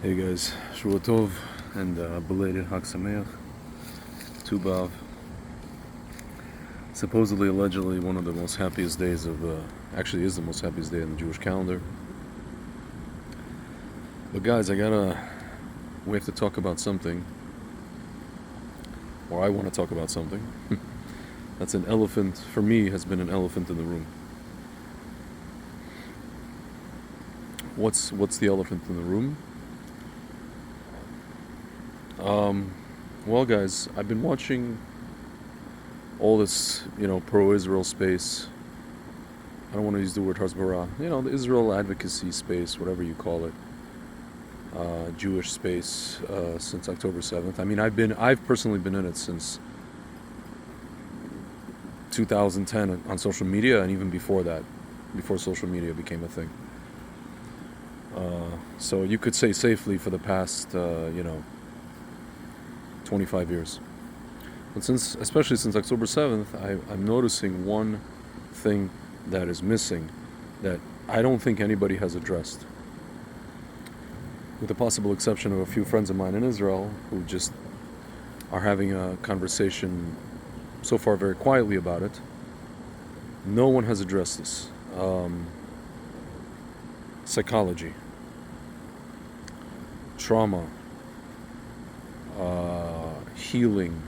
Hey guys, Shua Tov and belated Hag Sameach, Tu B'Av. Supposedly, allegedly, one of the most happiest days of, actually is the most happiest day in the Jewish calendar. But guys, we have to talk about something, or I want to talk about something. That's an elephant, for me, has been an elephant in the room. What's the elephant in the room? Well guys, I've been watching all this, pro-Israel space. I don't want to use the word hasbara. The Israel advocacy space, whatever you call it. Jewish space, since October 7th. I mean, I've personally been in it since 2010 on social media, and even before that, before social media became a thing. So you could say safely for the past, 25 years. But especially since October 7th, I'm noticing one thing that is missing that I don't think anybody has addressed. With the possible exception of a few friends of mine in Israel who just are having a conversation so far very quietly about it, no one has addressed this. Psychology, trauma, healing,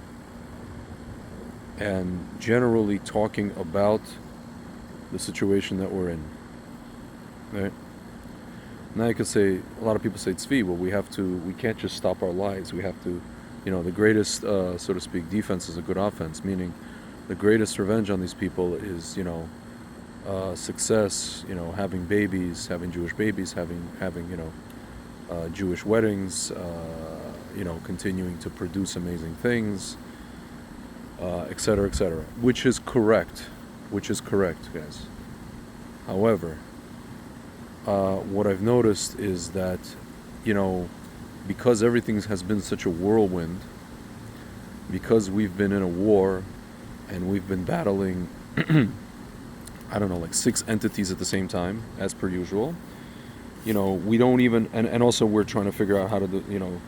and generally talking about the situation that we're in, right? Now you could say, a lot of people say, Tzvi, well, we can't just stop our lives. We have to, the greatest, so to speak, defense is a good offense, meaning the greatest revenge on these people is, success, having babies, having Jewish babies, having Jewish weddings, continuing to produce amazing things, etc., etc., which is correct, guys. However, what I've noticed is that, because everything has been such a whirlwind, because we've been in a war and we've been battling, I don't know, like 6 entities at the same time, as per usual, we don't even, and also we're trying to figure out how to,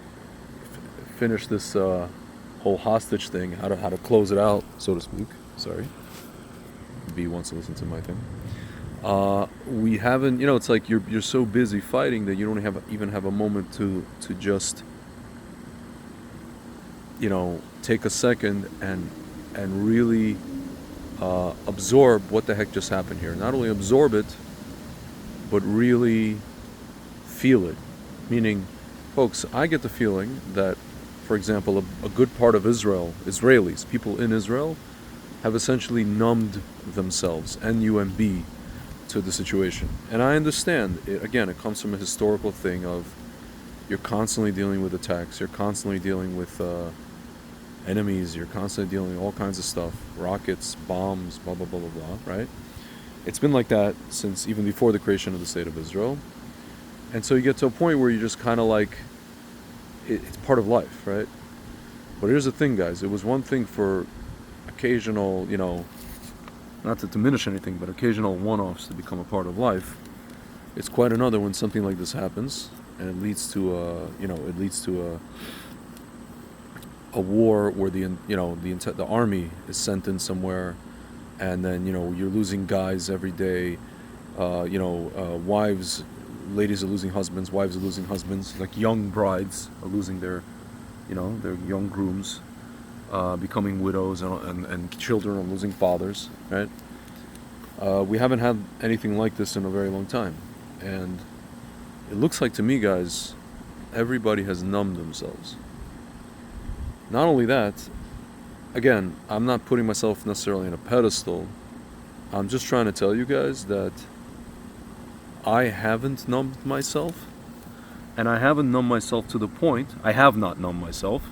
finish this whole hostage thing, how to close it out, so to speak. Sorry. B wants to listen to my thing. We haven't, it's like you're so busy fighting that you don't even have a moment to just, take a second and really absorb what the heck just happened here. Not only absorb it, but really feel it. Meaning, folks, I get the feeling that, for example, a good part of Israelis, people in Israel, have essentially numbed themselves, N-U-M-B, to the situation. And I understand, it comes from a historical thing of you're constantly dealing with attacks, you're constantly dealing with enemies, you're constantly dealing with all kinds of stuff, rockets, bombs, blah, blah, blah, blah, blah, right? It's been like that since even before the creation of the State of Israel. And so you get to a point where you're just kind of like, it's part of life, right? But here's the thing, guys. It was one thing for occasional, not to diminish anything, but occasional one-offs to become a part of life. It's quite another when something like this happens, and it leads to a war where the army is sent in somewhere, and then you're losing guys every day, wives. Ladies are losing husbands, wives are losing husbands, like young brides are losing their young grooms, becoming widows, and children are losing fathers, right? We haven't had anything like this in a very long time. And it looks like to me, guys, everybody has numbed themselves. Not only that, again, I'm not putting myself necessarily in a pedestal. I'm just trying to tell you guys that I haven't numbed myself, and I haven't numbed myself to the point, I have not numbed myself,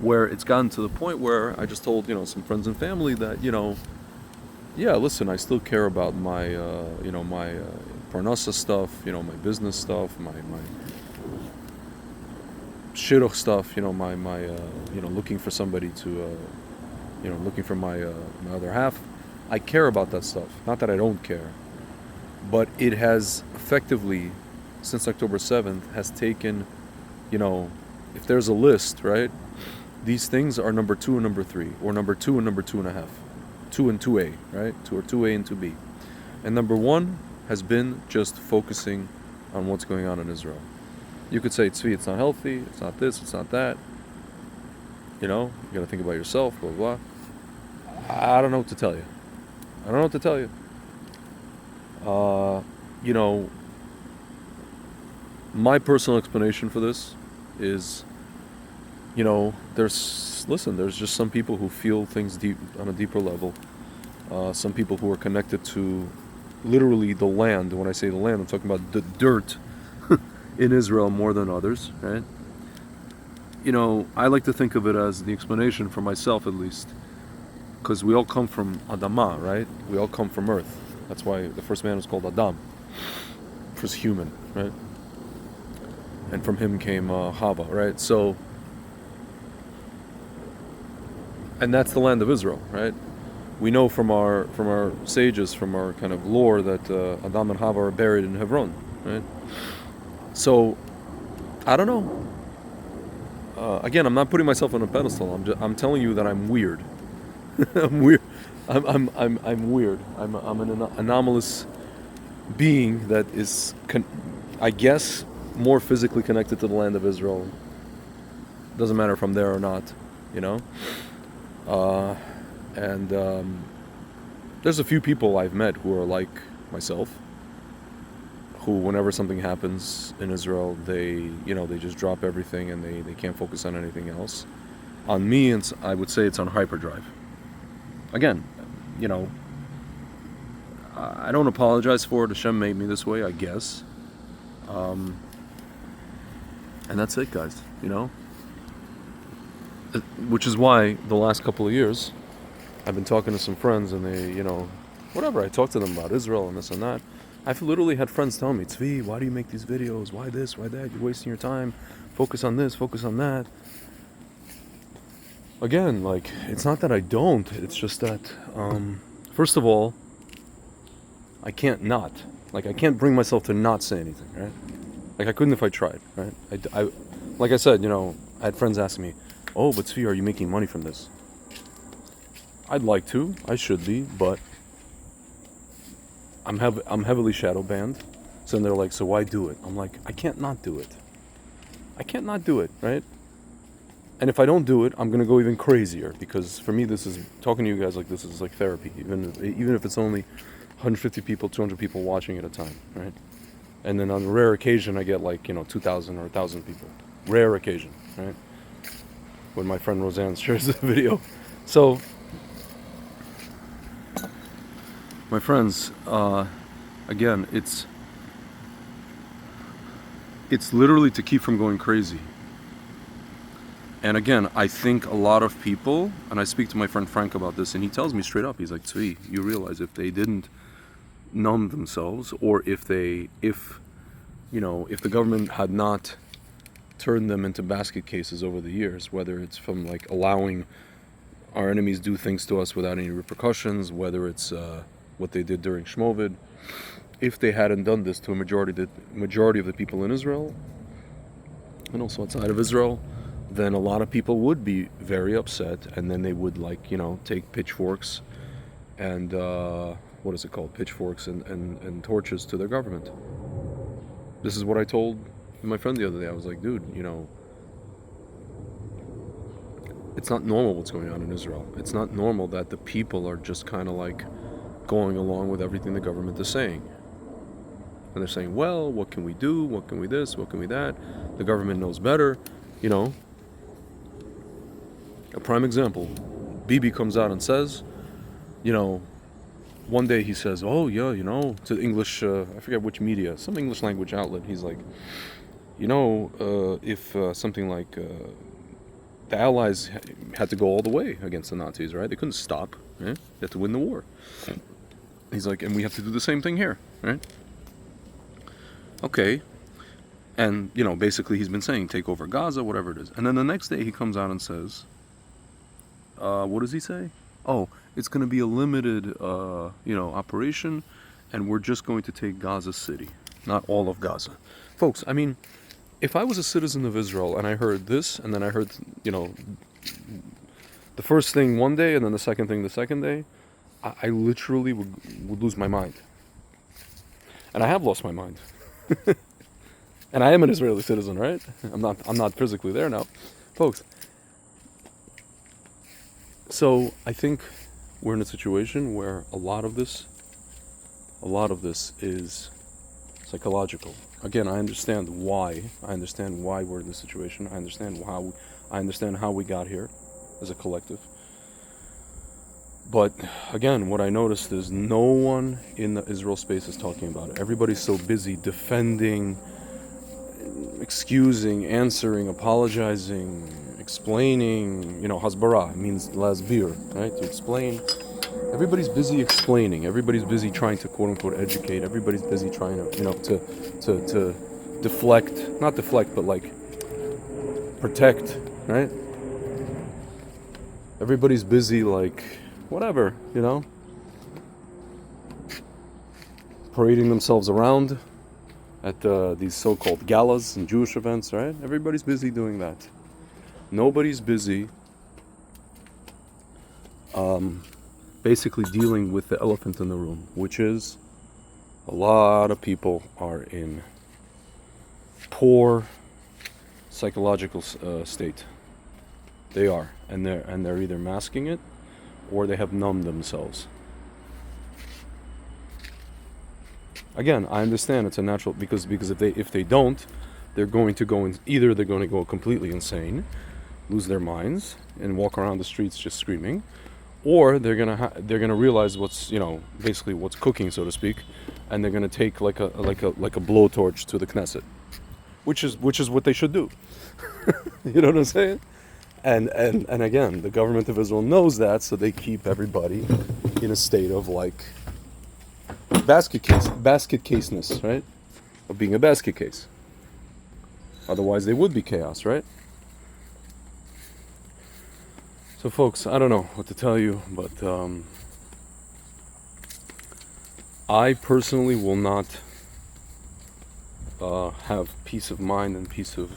where it's gotten to the point where I just told, some friends and family that, yeah, listen, I still care about my, my parnasa stuff, my business stuff, my shidduch stuff, my looking for somebody to, looking for my other half. I care about that stuff. Not that I don't care. But it has effectively, since October 7th, has taken if there's a list, right? These things are number 2 and number 3, or number 2 and number 2.5, 2 and 2A, right? 2A and 2B. And number 1 has been just focusing on what's going on in Israel. You could say, Tzvi, it's not healthy, it's not this, it's not that. You got to think about yourself, blah, blah, blah. I don't know what to tell you. My personal explanation for this is, there's just some people who feel things deep on a deeper level. Some people who are connected to literally the land. When I say the land, I'm talking about the dirt in Israel more than others, right? I like to think of it as the explanation for myself, at least, because we all come from Adama, right? We all come from earth. That's why the first man was called Adam, first human, right? And from him came Hava, right? So, and that's the land of Israel, right? We know from our sages, from our kind of lore, that Adam and Hava are buried in Hebron, right? So, I don't know. Again, I'm not putting myself on a pedestal. I'm telling you that I'm weird. I'm weird. I'm weird. I'm an anomalous being that is, I guess, more physically connected to the land of Israel. Doesn't matter if I'm there or not, And there's a few people I've met who are like myself, who, whenever something happens in Israel, they just drop everything and they can't focus on anything else. On me, I would say it's on hyperdrive. Again, I don't apologize for it. Hashem made me this way, I guess. And that's it, guys, Which is why the last couple of years, I've been talking to some friends, and they, whatever, I talk to them about Israel and this and that. I've literally had friends tell me, Tzvi, why do you make these videos? Why this? Why that? You're wasting your time. Focus on this, focus on that. Again, it's not that I don't. It's just that, first of all, I can't not. I can't bring myself to not say anything, right? I couldn't if I tried, right? I like I said, I had friends ask me, oh, but Tzvi, are you making money from this? I'd like to. I should be, but I'm heavily shadow banned. So then they're like, so why do it? I'm like, I can't not do it. I can't not do it, right? And if I don't do it, I'm going to go even crazier, because for me, talking to you guys like this is like therapy, even if it's only 150 people, 200 people watching at a time, right? And then on a rare occasion, I get 2,000 or 1,000 people. Rare occasion, right? When my friend Roseanne shares the video. So, my friends, again, it's literally to keep from going crazy. And again, I think a lot of people, and I speak to my friend Frank about this, and he tells me straight up, he's like, Tzvi, you realize if they didn't numb themselves, or if the government had not turned them into basket cases over the years, whether it's from allowing our enemies do things to us without any repercussions, whether it's what they did during Shmovid, if they hadn't done this to a majority of the people in Israel, and also outside of Israel, then a lot of people would be very upset, and then they would take pitchforks and what is it called? Pitchforks and torches to their government. This is what I told my friend the other day. I was like, dude, it's not normal what's going on in Israel. It's not normal that the people are just kind of going along with everything the government is saying. And they're saying, well, what can we do? What can we this? What can we that? The government knows better. A prime example, Bibi comes out and says, one day he says, oh yeah, to English, I forget which media, some English language outlet, he's like, if something like the Allies had to go all the way against the Nazis, right? They couldn't stop, right? They had to win the war. He's like, and we have to do the same thing here, right? Okay. And, basically he's been saying, take over Gaza, whatever it is. And then the next day he comes out and says, what does he say? Oh, it's going to be a limited, operation, and we're just going to take Gaza City, not all of Gaza. Folks, I mean, if I was a citizen of Israel and I heard this, and then I heard, the first thing one day and then the second thing the second day, I literally would lose my mind. And I have lost my mind. And I am an Israeli citizen, right? I'm not physically there now. Folks, so I think we're in a situation where a lot of this is psychological. Again, I understand why. I understand why we're in this situation. I understand how we got here as a collective. But again, what I noticed is no one in the Israel space is talking about it. Everybody's so busy defending, excusing, answering, apologizing, explaining. Hasbara means lasbir, right? To explain. Everybody's busy explaining. Everybody's busy trying to quote unquote educate. Everybody's busy trying to, to deflect, not deflect, but like protect, right? Everybody's busy like whatever, parading themselves around at these so-called galas and Jewish events, right? Everybody's busy doing that. Nobody's busy basically dealing with the elephant in the room, which is a lot of people are in poor psychological state. They are, and they're either masking it or they have numbed themselves. Again, I understand it's a natural because if they don't, they're going to go in, either they're going to go completely insane, lose their minds, and walk around the streets just screaming, or they're gonna realize what's basically what's cooking, so to speak, and they're gonna take like a blowtorch to the Knesset, which is what they should do. You know what I'm saying? And again, the government of Israel knows that, so they keep everybody in a state of like basket caseness, right? Of being a basket case. Otherwise, they would be chaos, right? So, folks, I don't know what to tell you, but I personally will not have peace of mind and peace of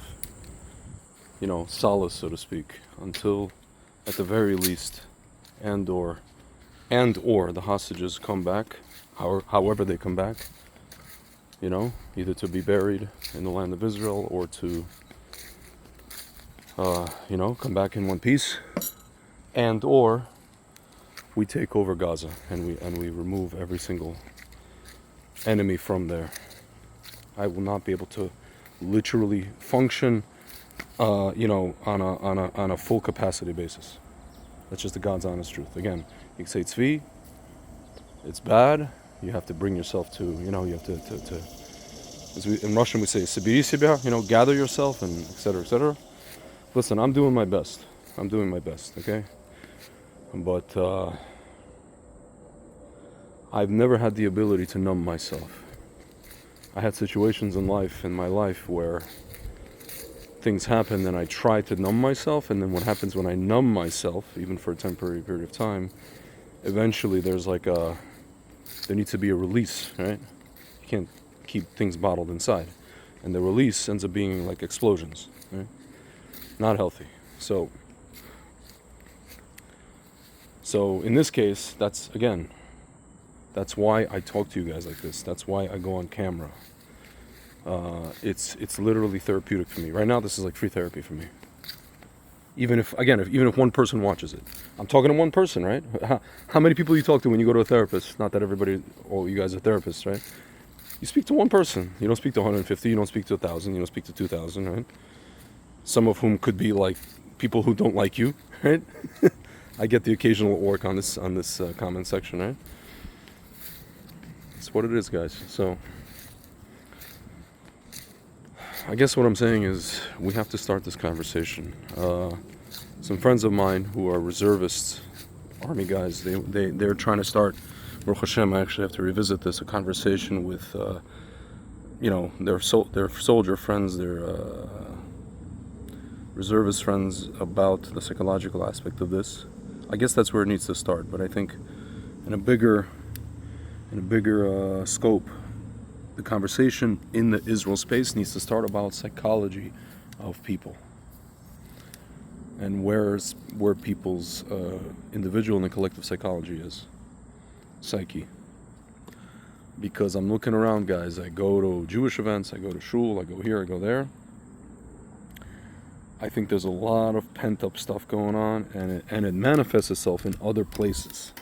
solace, so to speak, until at the very least and or the hostages come back, however they come back, either to be buried in the land of Israel or to come back in one piece, and or we take over Gaza and we remove every single enemy from there. I will not be able to literally function on a full capacity basis. That's just the God's honest truth. Again, you can say tzvi, it's bad. You have to bring yourself to, you have to in Russian we say sabiri себя, gather yourself, and etc. Listen, I'm doing my best, okay? But I've never had the ability to numb myself. I had situations in my life where things happen and I try to numb myself, and then what happens when I numb myself, even for a temporary period of time, eventually there needs to be a release, right? You can't keep things bottled inside. And the release ends up being like explosions, right? Not healthy. So in this case, that's why I talk to you guys like this. That's why I go on camera. It's literally therapeutic for me. Right now, this is like free therapy for me. Even if one person watches it. I'm talking to one person, right? How many people you talk to when you go to a therapist? Not that all you guys are therapists, right? You speak to one person. You don't speak to 150, you don't speak to 1,000, you don't speak to 2,000, right? Some of whom could be like people who don't like you, right? I get the occasional orc on this comment section, right? It's what it is, guys. So I guess what I'm saying is we have to start this conversation. Some friends of mine who are reservists, army guys, they're trying to start, Baruch Hashem, I actually have to revisit this, a conversation with their soldier friends, their reservist friends, about the psychological aspect of this. I guess that's where it needs to start, but I think in a bigger scope, the conversation in the Israel space needs to start about psychology of people and where people's individual and collective psychology is, psyche. Because I'm looking around, guys. I go to Jewish events, I go to shul, I go here, I go there. I think there's a lot of pent-up stuff going on, and it manifests itself in other places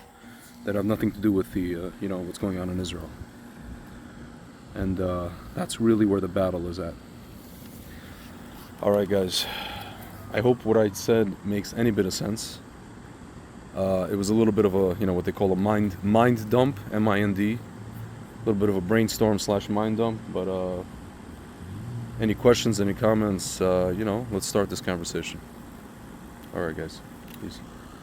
that have nothing to do with the what's going on in Israel. And that's really where the battle is at. All right, guys. I hope what I said makes any bit of sense. It was a little bit of a, what they call a mind dump, M-I-N-D. A little bit of a brainstorm / mind dump. But any questions, any comments, let's start this conversation. All right, guys. Peace.